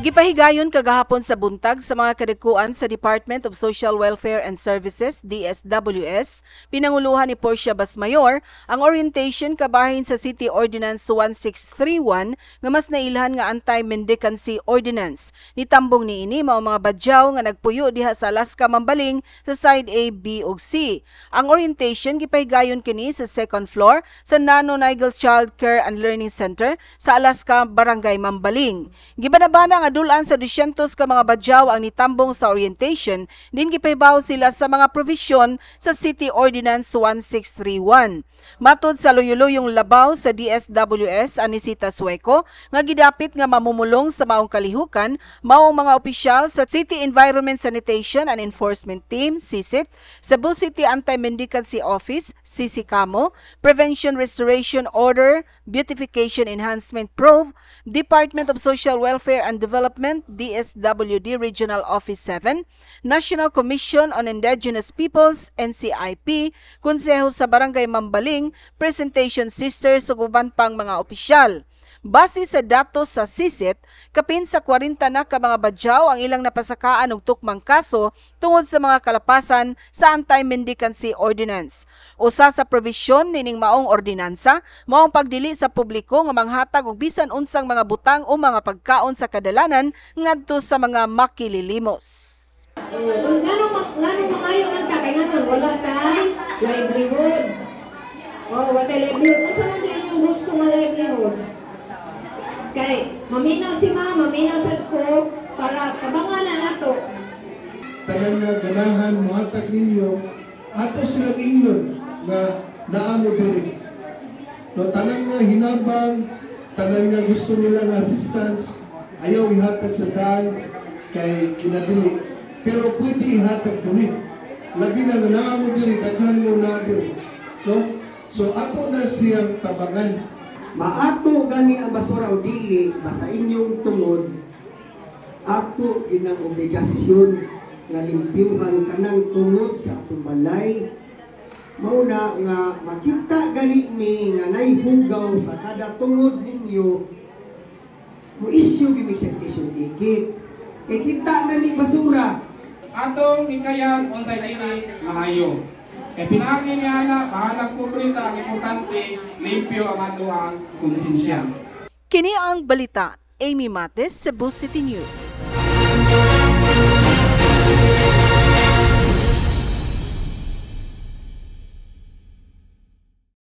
Gipahigayon kagahapon sa buntag sa mga kadagkuan sa Department of Social Welfare and Services, DSWS, pinanguluhan ni Portia Basmayor ang orientation kabahin sa City Ordinance 1631 nga mas nailhan nga Anti-Mendicancy Ordinance. Nitambong niini mao mga badyaw nga nagpuyo diha sa Alaska Mambaling sa side A, B ug C. Ang orientation gipahigayon kini sa second floor sa Nano Nigel Child Care and Learning Center sa Alaska, Barangay Mambaling. Gibanabana nga dulan sa 200 ka mga badyaw ang nitambong sa orientation, din gipahibaw sila sa mga provision sa City Ordinance 1631. Matod sa luyuluyong labaw sa DSWS Anisita Sueco, nga gidapit nga mamumulong sa maong kalihukan, maong mga opisyal sa City Environment Sanitation and Enforcement Team, CISIT, Cebu City Anti-Mendicancy Office, CICICAMO, Prevention Restoration Order, Beautification Enhancement PROV, Department of Social Welfare and Development, DSWD Regional Office 7, National Commission on Indigenous Peoples, NCIP, Konseho sa Barangay Mambaling, Presentation Sisters ug uban pang mga opisyal. Base sa datos sa CISIT, kapin sa 40 na ka mga badyaw ang ilang napasakaan og tukmang kaso tungod sa mga kalapasan sa Anti-Mendicancy Ordinance. Usa sa provisyon nining maong ordinansa mao ang pagdili sa publiko nga manghatag og bisan unsang mga butang o mga pagkaon sa kadalanan ngadto sa mga makililimos. Ngano makayo man ta kay ngano wala tay livelihood. Wala livelihood. Unsa man din yung gusto nga livelihood? Kay maminaw si mama, maminaw sa ko para kabanganan nato. Tanan nga ganahan mohatag ninyo ato sila ingon nga naamo diri. No tanan nga hinabang, tanan nga gusto nila nga assistance, ayaw ihatag sa daan kay kinadili. Pero pwede ihatag diri. Labi na naamo diri, daghan mo na diri. So ato na siyang tabangan. Maato gani ang basura o dili basta inyong tungod, ato inang obligasyon nga limpyuhan kanang tungod sa atong balay. Mauna nga makita gani mi nga naihugaw sa kada tungod ninyo, mo issue gimi citation ticket. Kay kita na ni basura. Atong ikayan unsay dili maayo. Kaya pinangin niya na, bahalang kubrita, ang importante, limpyo ang ato ang konsensya. Kini ang balita, Amy Mates, Cebu City News.